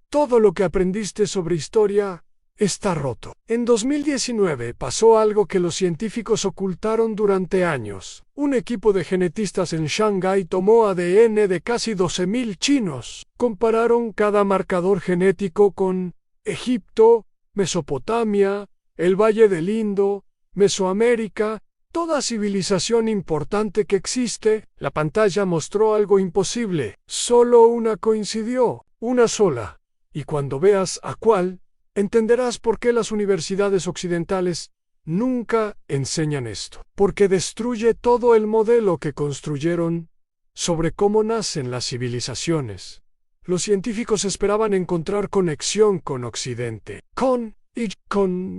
Todo lo que aprendiste sobre historia está roto. En 2019 pasó algo que los científicos ocultaron durante años. Un equipo de genetistas en Shanghái tomó ADN de casi 12.000 chinos. Compararon cada marcador genético con Egipto, Mesopotamia, el Valle del Indo, Mesoamérica, toda civilización importante que existe. La pantalla mostró algo imposible. Solo una coincidió, una sola. Y cuando veas a cuál, entenderás por qué las universidades occidentales nunca enseñan esto. Porque destruye todo el modelo que construyeron sobre cómo nacen las civilizaciones. Los científicos esperaban encontrar conexión con Occidente, con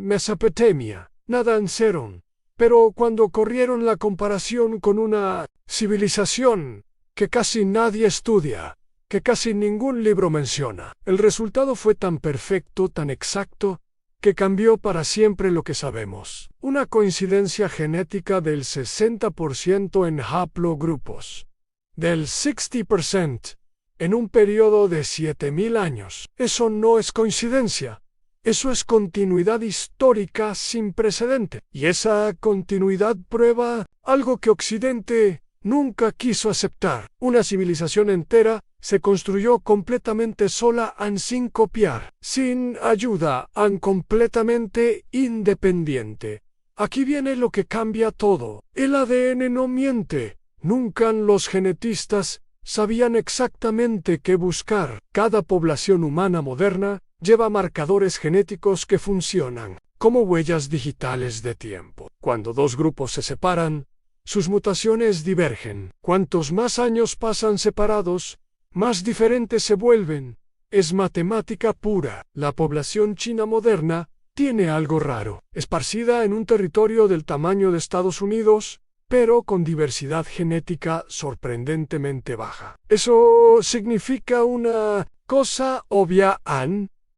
Mesopotamia, nada en cero. Pero cuando corrieron la comparación con una civilización que casi nadie estudia, que casi ningún libro menciona, el resultado fue tan perfecto, tan exacto, que cambió para siempre lo que sabemos. Una coincidencia genética del 60% en haplogrupos, del 60% en un periodo de 7.000 años. Eso no es coincidencia. Eso es continuidad histórica sin precedente. Y esa continuidad prueba algo que Occidente nunca quiso aceptar. Una civilización entera se construyó completamente sola sin copiar, sin ayuda, completamente independiente. Aquí viene lo que cambia todo. El ADN no miente. Nunca los genetistas sabían exactamente qué buscar. Cada población humana moderna lleva marcadores genéticos que funcionan como huellas digitales de tiempo. Cuando dos grupos se separan, sus mutaciones divergen. Cuantos más años pasan separados, más diferentes se vuelven. Es matemática pura. La población china moderna tiene algo raro. Esparcida en un territorio del tamaño de Estados Unidos, pero con diversidad genética sorprendentemente baja. Eso significa una cosa obvia: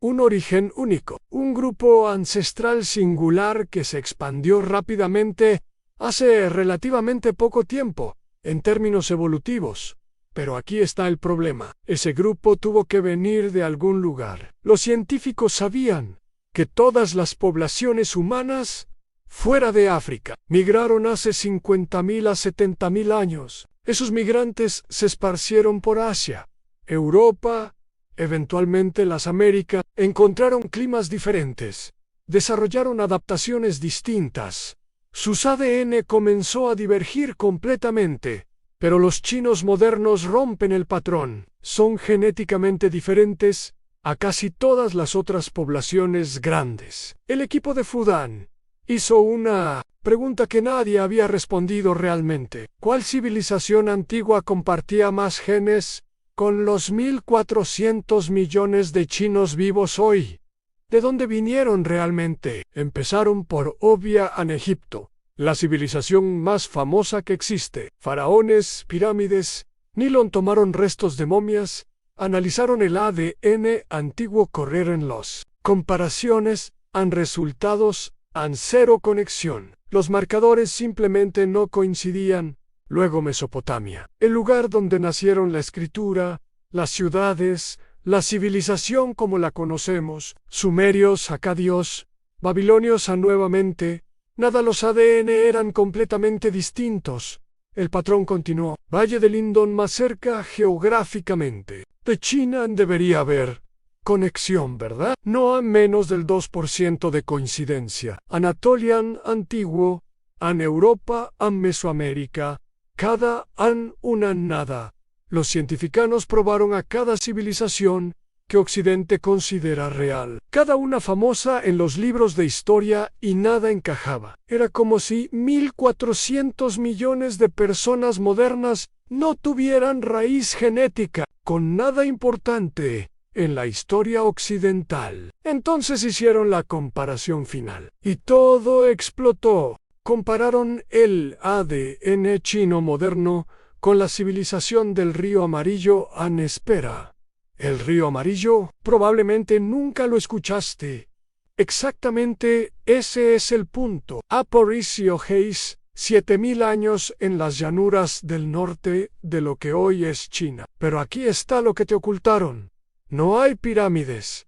un origen único, un grupo ancestral singular que se expandió rápidamente hace relativamente poco tiempo, en términos evolutivos. Pero aquí está el problema. Ese grupo tuvo que venir de algún lugar. Los científicos sabían que todas las poblaciones humanas fuera de África migraron hace 50.000 a 70.000 años. Esos migrantes se esparcieron por Asia, Europa, eventualmente las Américas. Encontraron climas diferentes, desarrollaron adaptaciones distintas. Sus ADN comenzó a divergir completamente. Pero los chinos modernos rompen el patrón. Son genéticamente diferentes a casi todas las otras poblaciones grandes. El equipo de Fudan hizo una pregunta que nadie había respondido realmente. ¿Cuál civilización antigua compartía más genes con los 1.400 millones de chinos vivos hoy? ¿De dónde vinieron realmente? Empezaron por Obia en Egipto, la civilización más famosa que existe. Faraones, pirámides, Nilón. Tomaron restos de momias, analizaron el ADN antiguo, correr en los comparaciones, resultados, cero conexión. Los marcadores simplemente no coincidían. Luego Mesopotamia, el lugar donde nacieron la escritura, las ciudades, la civilización como la conocemos, sumerios, acadios, babilonios nuevamente. Nada, los ADN eran completamente distintos. El patrón continuó. Valle del Indo más cerca geográficamente. De China debería haber conexión, ¿verdad? No a menos del 2% de coincidencia. Anatolian antiguo, Europa, Mesoamérica, cada una nada. Los científicos probaron a cada civilización que Occidente considera real, cada una famosa en los libros de historia, y nada encajaba. Era como si 1.400 millones de personas modernas no tuvieran raíz genética, con nada importante en la historia occidental. Entonces hicieron la comparación final, y todo explotó. Compararon el ADN chino moderno con la civilización del Río Amarillo espera. El Río Amarillo, probablemente nunca lo escuchaste. Exactamente ese es el punto. Aparicio Hayes, 7.000 años en las llanuras del norte de lo que hoy es China. Pero aquí está lo que te ocultaron. No hay pirámides,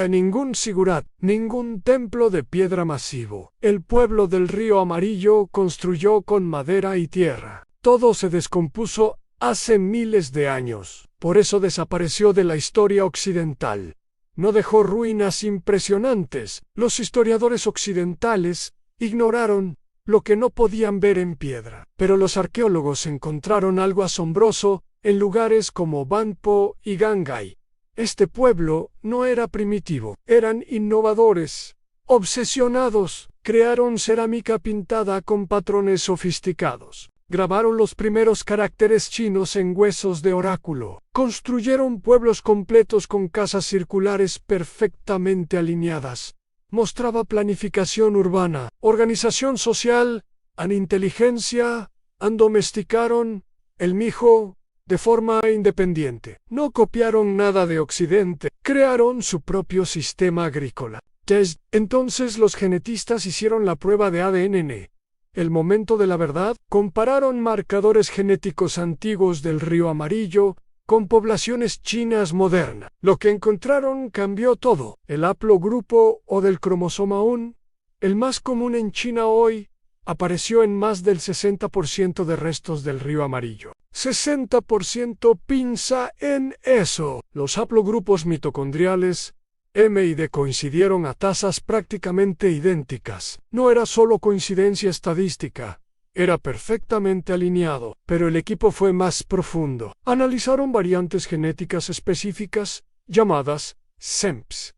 ningún sigurat, ningún templo de piedra masivo. El pueblo del río Amarillo construyó con madera y tierra. Todo se descompuso hace miles de años. Por eso desapareció de la historia occidental. No dejó ruinas impresionantes. Los historiadores occidentales ignoraron lo que no podían ver en piedra. Pero los arqueólogos encontraron algo asombroso en lugares como Banpo y Gangai. Este pueblo no era primitivo, eran innovadores, obsesionados, crearon cerámica pintada con patrones sofisticados, grabaron los primeros caracteres chinos en huesos de oráculo, construyeron pueblos completos con casas circulares perfectamente alineadas, mostraba planificación urbana, organización social, inteligencia, domesticaron el mijo de forma independiente. No copiaron nada de Occidente, crearon su propio sistema agrícola. Desde entonces los genetistas hicieron la prueba de ADN en el momento de la verdad, compararon marcadores genéticos antiguos del río Amarillo con poblaciones chinas modernas. Lo que encontraron cambió todo. El haplogrupo o del cromosoma 1, el más común en China hoy, apareció en más del 60% de restos del río Amarillo. 60%, piensa en eso. Los haplogrupos mitocondriales M y D coincidieron a tasas prácticamente idénticas. No era solo coincidencia estadística, era perfectamente alineado, pero el equipo fue más profundo. Analizaron variantes genéticas específicas, llamadas SNPs.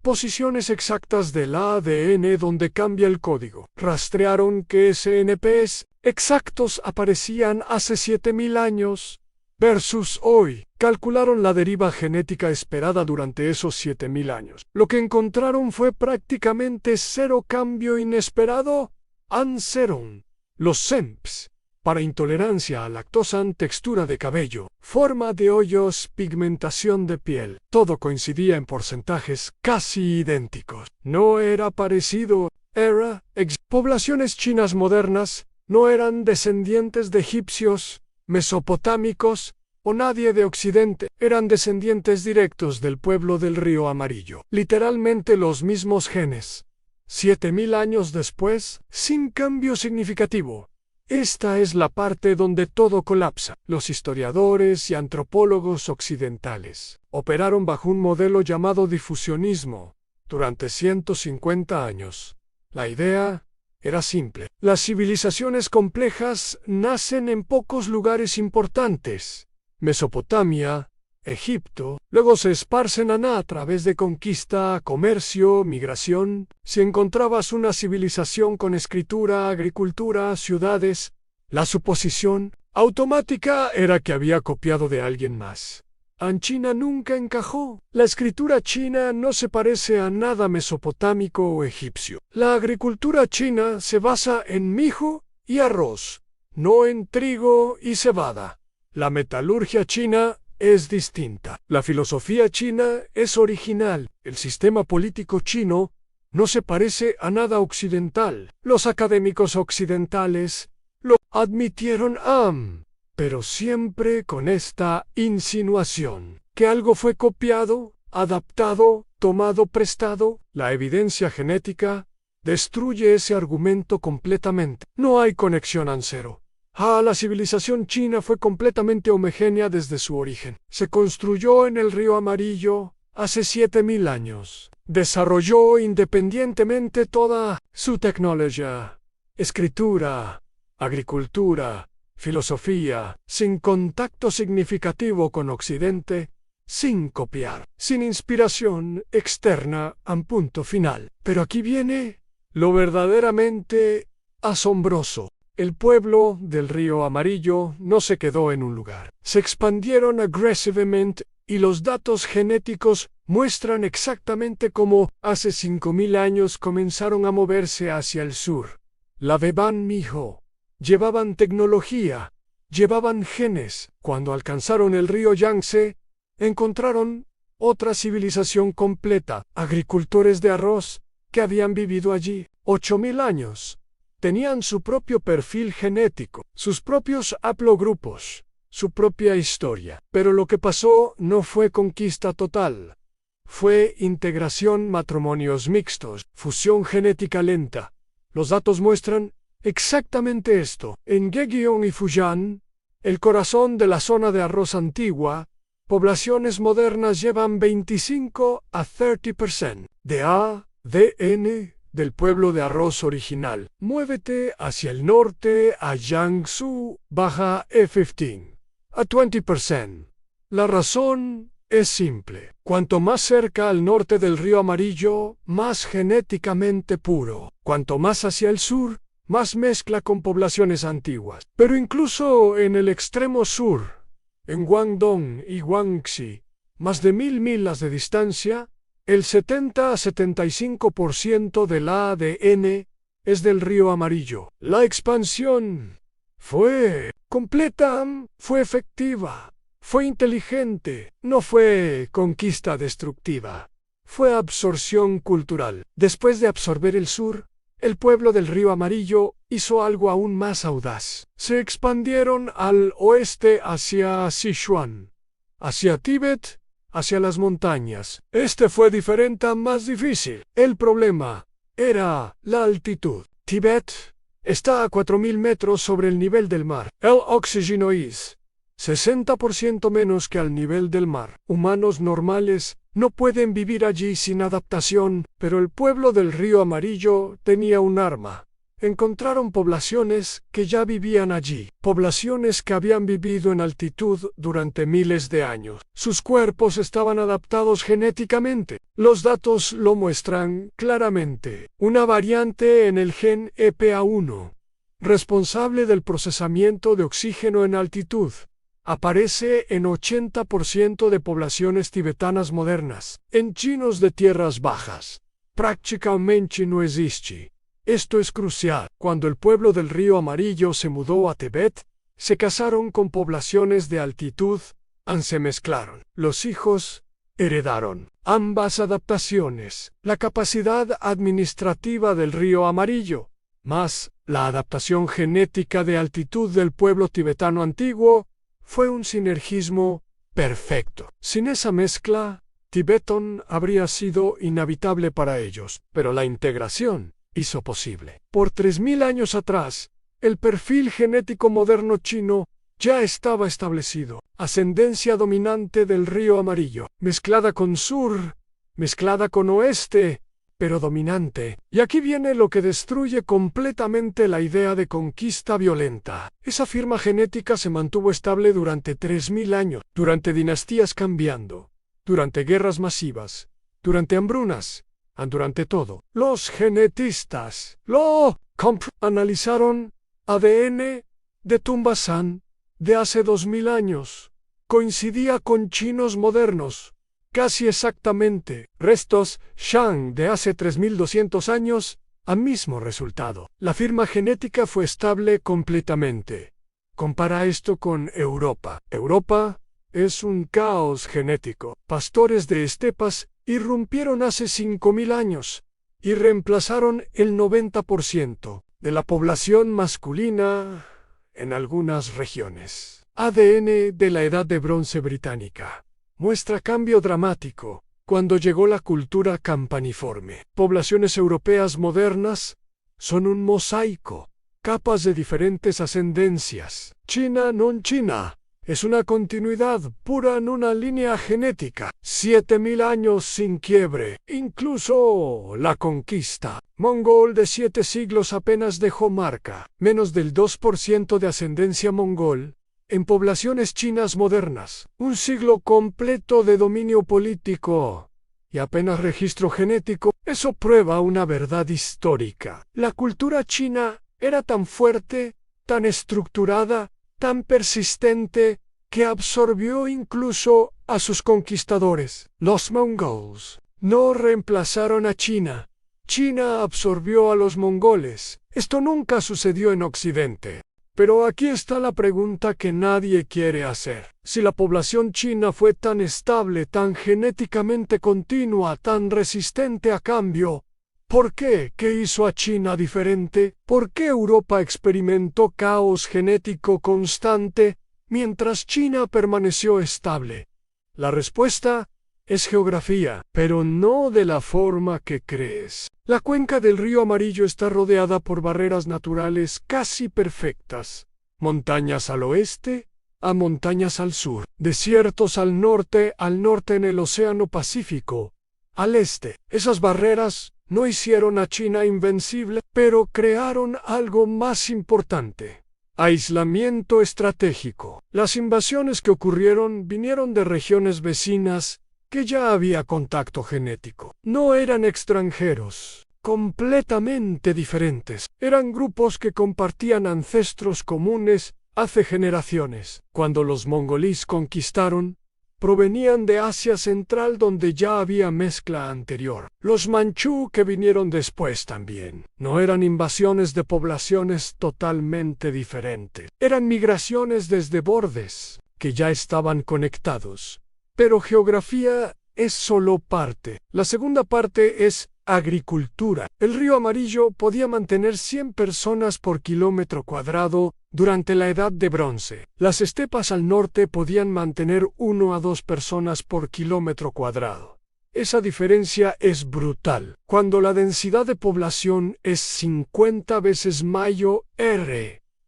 Posiciones exactas del ADN donde cambia el código. Rastrearon que SNPs exactos aparecían hace 7000 años versus hoy. Calcularon la deriva genética esperada durante esos 7000 años. Lo que encontraron fue prácticamente cero cambio inesperado. Anseron los SNPs para intolerancia a lactosa, textura de cabello, forma de hoyos, pigmentación de piel. Todo coincidía en porcentajes casi idénticos. No era parecido, era poblaciones chinas modernas no eran descendientes de egipcios, mesopotámicos o nadie de Occidente. Eran descendientes directos del pueblo del río Amarillo. Literalmente los mismos genes. 7000 años después, sin cambio significativo. Esta es la parte donde todo colapsa. Los historiadores y antropólogos occidentales operaron bajo un modelo llamado difusionismo durante 150 años. La idea era simple. Las civilizaciones complejas nacen en pocos lugares importantes. Mesopotamia, Egipto, luego se esparcen a través de conquista, comercio, migración. Si encontrabas una civilización con escritura, agricultura, ciudades, la suposición automática era que había copiado de alguien más. En China nunca encajó. La escritura china no se parece a nada mesopotámico o egipcio. La agricultura china se basa en mijo y arroz, no en trigo y cebada. La metalurgia china es distinta. La filosofía china es original. El sistema político chino no se parece a nada occidental. Los académicos occidentales lo admitieron, pero siempre con esta insinuación, que algo fue copiado, adaptado, tomado prestado. La evidencia genética destruye ese argumento completamente. No hay conexión cero. La civilización china fue completamente homogénea desde su origen. Se construyó en el río Amarillo hace 7000 años. Desarrolló independientemente toda su tecnología, escritura, agricultura, filosofía, sin contacto significativo con Occidente, sin copiar, sin inspiración externa, punto final. Pero aquí viene lo verdaderamente asombroso. El pueblo del río Amarillo no se quedó en un lugar. Se expandieron agresivamente y los datos genéticos muestran exactamente cómo hace 5000 años comenzaron a moverse hacia el sur. La beban mijo. Llevaban tecnología, llevaban genes. Cuando alcanzaron el río Yangtze, encontraron otra civilización completa, agricultores de arroz que habían vivido allí 8000 años. Tenían su propio perfil genético, sus propios haplogrupos, su propia historia. Pero lo que pasó no fue conquista total. Fue integración, matrimonios mixtos, fusión genética lenta. Los datos muestran exactamente esto. En Gyeonggi y Fujian, el corazón de la zona de arroz antigua, poblaciones modernas llevan 25 a 30% de ADN del pueblo de arroz original. Muévete hacia el norte a Jiangsu, baja E15 a 20%. La razón es simple. Cuanto más cerca al norte del río Amarillo, más genéticamente puro. Cuanto más hacia el sur, más mezcla con poblaciones antiguas. Pero incluso en el extremo sur, en Guangdong y Guangxi, más de 1000 millas de distancia, el 70 a 75% del ADN es del río Amarillo. La expansión fue completa, fue efectiva, fue inteligente, no fue conquista destructiva, fue absorción cultural. Después de absorber el sur, el pueblo del río Amarillo hizo algo aún más audaz. Se expandieron al oeste hacia Sichuan, hacia Tíbet, hacia las montañas. Este fue diferente, más difícil. El problema era la altitud. Tíbet está a 4000 metros sobre el nivel del mar. El oxígeno es 60% menos que al nivel del mar. Humanos normales no pueden vivir allí sin adaptación, pero el pueblo del río Amarillo tenía un arma. Encontraron poblaciones que ya vivían allí, poblaciones que habían vivido en altitud durante miles de años. Sus cuerpos estaban adaptados genéticamente. Los datos lo muestran claramente. Una variante en el gen EPA1, responsable del procesamiento de oxígeno en altitud, aparece en 80% de poblaciones tibetanas modernas. En chinos de tierras bajas, prácticamente no existe. Esto es crucial. Cuando el pueblo del río Amarillo se mudó a Tibet, se casaron con poblaciones de altitud, se mezclaron. Los hijos heredaron ambas adaptaciones. La capacidad administrativa del río Amarillo, más la adaptación genética de altitud del pueblo tibetano antiguo, fue un sinergismo perfecto. Sin esa mezcla, Tibeton habría sido inhabitable para ellos, pero la integración hizo posible. Por 3000 años atrás, el perfil genético moderno chino ya estaba establecido. Ascendencia dominante del río Amarillo, mezclada con sur, mezclada con oeste, pero dominante. Y aquí viene lo que destruye completamente la idea de conquista violenta. Esa firma genética se mantuvo estable durante 3000 años, durante dinastías cambiando, durante guerras masivas, durante hambrunas, durante todo. Los genetistas analizaron ADN de Tumbasan de hace 2000 años. Coincidía con chinos modernos, casi exactamente. Restos Shang de hace 3200 años, mismo resultado. La firma genética fue estable completamente. Compara esto con Europa. Europa es un caos genético. Pastores de estepas irrumpieron hace 5000 años y reemplazaron el 90% de la población masculina en algunas regiones. ADN de la Edad de Bronce británica muestra cambio dramático cuando llegó la cultura campaniforme. Poblaciones europeas modernas son un mosaico, capas de diferentes ascendencias. China non China es una continuidad pura en una línea genética. 7000 años sin quiebre. Incluso la conquista mongol de 7 siglos apenas dejó marca. Menos del 2% de ascendencia mongol en poblaciones chinas modernas. Un siglo completo de dominio político y apenas registro genético. Eso prueba una verdad histórica. La cultura china era tan fuerte, tan estructurada, tan persistente, que absorbió incluso a sus conquistadores. Los mongoles no reemplazaron a China. China absorbió a los mongoles. Esto nunca sucedió en Occidente. Pero aquí está la pregunta que nadie quiere hacer. Si la población china fue tan estable, tan genéticamente continua, tan resistente a cambio, ¿por qué? ¿Qué hizo a China diferente? ¿Por qué Europa experimentó caos genético constante, mientras China permaneció estable? La respuesta es geografía, pero no de la forma que crees. La cuenca del río Amarillo está rodeada por barreras naturales casi perfectas. Montañas al oeste, a montañas al sur, desiertos al norte en el Océano Pacífico, al este. Esas barreras no hicieron a China invencible, pero crearon algo más importante: aislamiento estratégico. Las invasiones que ocurrieron vinieron de regiones vecinas que ya había contacto genético. No eran extranjeros, completamente diferentes. Eran grupos que compartían ancestros comunes hace generaciones. Cuando los mongolíes conquistaron, provenían de Asia Central, donde ya había mezcla anterior. Los manchú, que vinieron después también, no eran invasiones de poblaciones totalmente diferentes. Eran migraciones desde bordes que ya estaban conectados. Pero geografía es solo parte. La segunda parte es agricultura. El río Amarillo podía mantener 100 personas por kilómetro cuadrado durante la Edad de Bronce. Las estepas al norte podían mantener 1 a 2 personas por kilómetro cuadrado. Esa diferencia es brutal. Cuando la densidad de población es 50 veces mayor,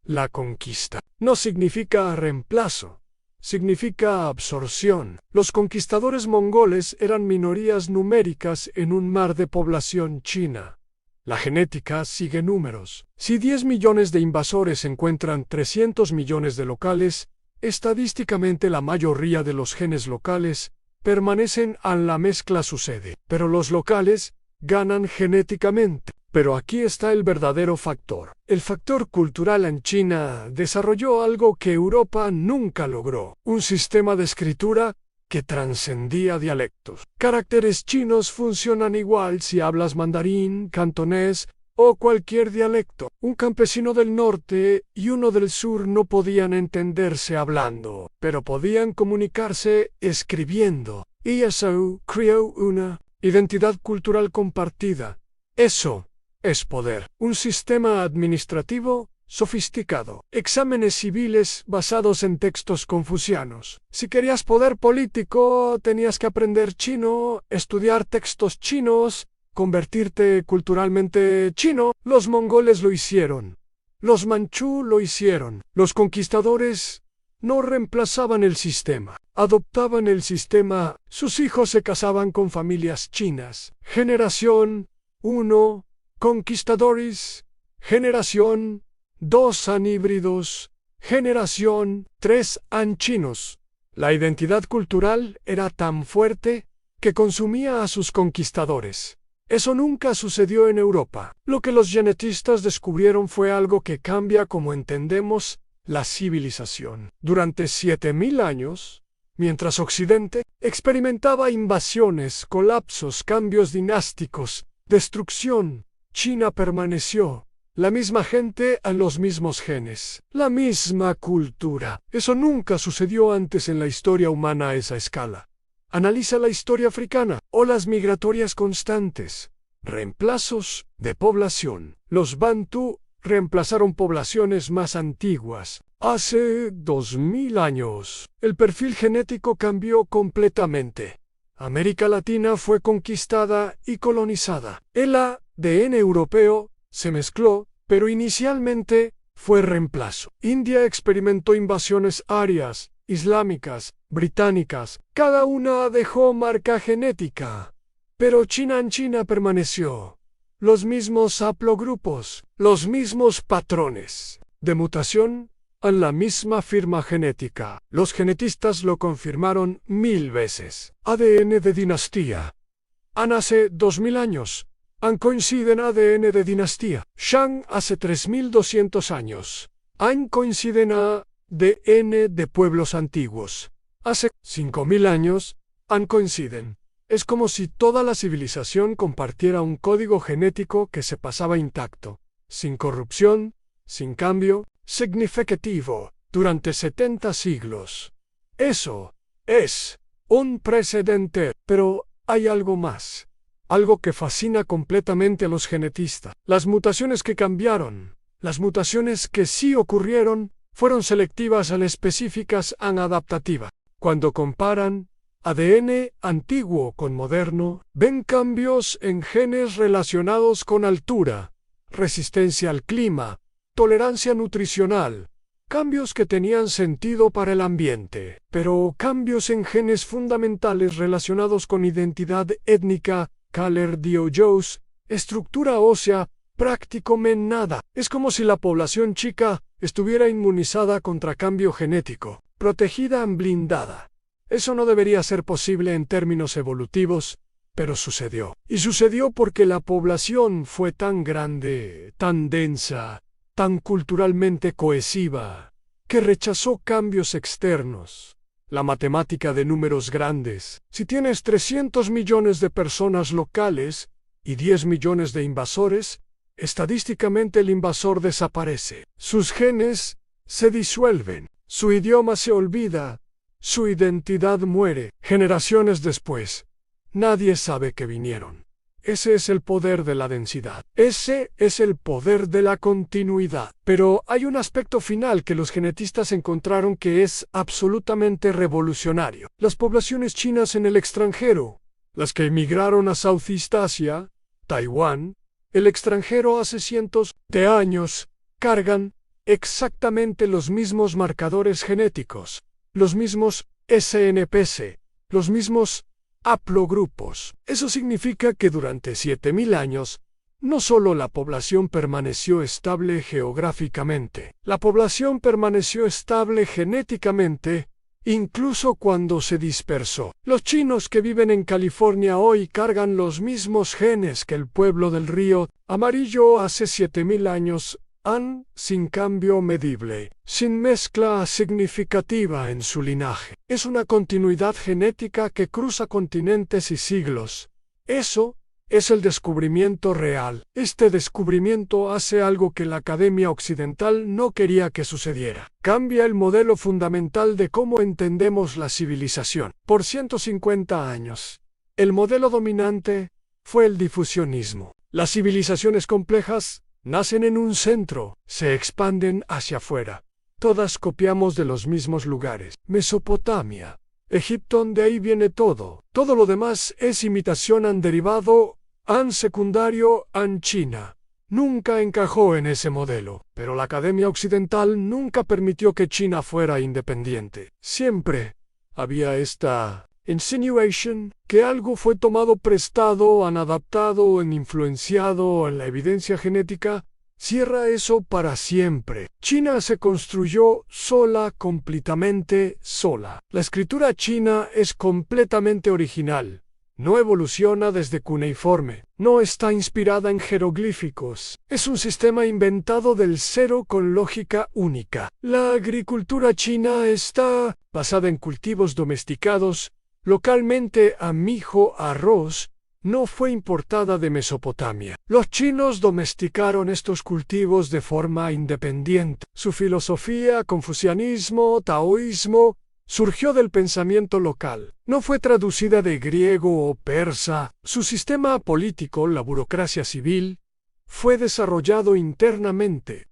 la conquista no significa reemplazo. Significa absorción. Los conquistadores mongoles eran minorías numéricas en un mar de población china. La genética sigue números. Si 10 millones de invasores encuentran 300 millones de locales, estadísticamente la mayoría de los genes locales permanecen en la mezcla sucede. Pero los locales ganan genéticamente. Pero aquí está el verdadero factor. El factor cultural en China desarrolló algo que Europa nunca logró: un sistema de escritura que trascendía dialectos. Caracteres chinos funcionan igual si hablas mandarín, cantonés o cualquier dialecto. Un campesino del norte y uno del sur no podían entenderse hablando, pero podían comunicarse escribiendo. Y eso creó una identidad cultural compartida. Eso es poder. Un sistema administrativo sofisticado. Exámenes civiles basados en textos confucianos. Si querías poder político, tenías que aprender chino, estudiar textos chinos, convertirte culturalmente chino. Los mongoles lo hicieron. Los manchú lo hicieron. Los conquistadores no reemplazaban el sistema, adoptaban el sistema. Sus hijos se casaban con familias chinas. Generación 1. Conquistadores. Generación 2 híbridos. Generación 3 chinos. La identidad cultural era tan fuerte que consumía a sus conquistadores. Eso nunca sucedió en Europa. Lo que los genetistas descubrieron fue algo que cambia cómo entendemos la civilización. Durante 7000 años, mientras Occidente experimentaba invasiones, colapsos, cambios dinásticos, destrucción, China permaneció. La misma gente a los mismos genes, la misma cultura. Eso nunca sucedió antes en la historia humana a esa escala. Analiza la historia africana, olas migratorias constantes, reemplazos de población. Los Bantú reemplazaron poblaciones más antiguas. Hace 2000 años, el perfil genético cambió completamente. América Latina fue conquistada y colonizada. El ADN europeo se mezcló, pero inicialmente fue reemplazo. India experimentó invasiones arias, islámicas, británicas. Cada una dejó marca genética. Pero en China permaneció. Los mismos haplogrupos, los mismos patrones de mutación en la misma firma genética. Los genetistas lo confirmaron 1000 veces. ADN de dinastía. Hace 2000 años. Coinciden ADN de dinastía. Shang hace 3200 años. Coinciden ADN de pueblos antiguos. Hace 5000 años. Coinciden. Es como si toda la civilización compartiera un código genético que se pasaba intacto, sin corrupción, sin cambio significativo, durante 70 siglos. Eso es un precedente. Pero hay algo más. Algo que fascina completamente a los genetistas. Las mutaciones que cambiaron, las mutaciones que sí ocurrieron, fueron selectivas al específicas an adaptativa. Cuando comparan ADN antiguo con moderno, ven cambios en genes relacionados con altura, resistencia al clima, tolerancia nutricional, cambios que tenían sentido para el ambiente, pero cambios en genes fundamentales relacionados con identidad étnica, Kaller dio Jones, estructura ósea, prácticamente nada. Es como si la población chica estuviera inmunizada contra cambio genético, protegida y blindada. Eso no debería ser posible en términos evolutivos, pero sucedió. Y sucedió porque la población fue tan grande, tan densa, tan culturalmente cohesiva, que rechazó cambios externos. La matemática de números grandes. Si tienes 300 millones de personas locales y 10 millones de invasores, estadísticamente el invasor desaparece. Sus genes se disuelven, su idioma se olvida, su identidad muere. Generaciones después, nadie sabe que vinieron. Ese es el poder de la densidad. Ese es el poder de la continuidad. Pero hay un aspecto final que los genetistas encontraron que es absolutamente revolucionario. Las poblaciones chinas en el extranjero, las que emigraron a Southeast Asia, Taiwán, el extranjero hace cientos de años, cargan exactamente los mismos marcadores genéticos, los mismos SNPs, los mismos haplogrupos. Eso significa que durante 7000 años, no solo la población permaneció estable geográficamente, la población permaneció estable genéticamente, incluso cuando se dispersó. Los chinos que viven en California hoy cargan los mismos genes que el pueblo del Río Amarillo hace 7000 años, sin cambio medible, sin mezcla significativa en su linaje. Es una continuidad genética que cruza continentes y siglos. Eso es el descubrimiento real. Este descubrimiento hace algo que la Academia Occidental no quería que sucediera. Cambia el modelo fundamental de cómo entendemos la civilización. Por 150 años, el modelo dominante fue el difusionismo. Las civilizaciones complejas nacen en un centro, se expanden hacia afuera. Todas copiamos de los mismos lugares. Mesopotamia, Egipto, de ahí viene todo. Todo lo demás es imitación an derivado, an secundario, an China. Nunca encajó en ese modelo, pero la Academia Occidental nunca permitió que China fuera independiente. Siempre había esta insinuation que algo fue tomado prestado, han adaptado, han influenciado en la evidencia genética. Cierra eso para siempre. China se construyó sola, completamente sola. La escritura china es completamente original. No evoluciona desde cuneiforme. No está inspirada en jeroglíficos. Es un sistema inventado del cero con lógica única. La agricultura china está basada en cultivos domesticados, localmente a mijo, arroz, no fue importada de Mesopotamia. Los chinos domesticaron estos cultivos de forma independiente. Su filosofía, confucianismo, taoísmo, surgió del pensamiento local. No fue traducida de griego o persa. Su sistema político, la burocracia civil, fue desarrollado internamente.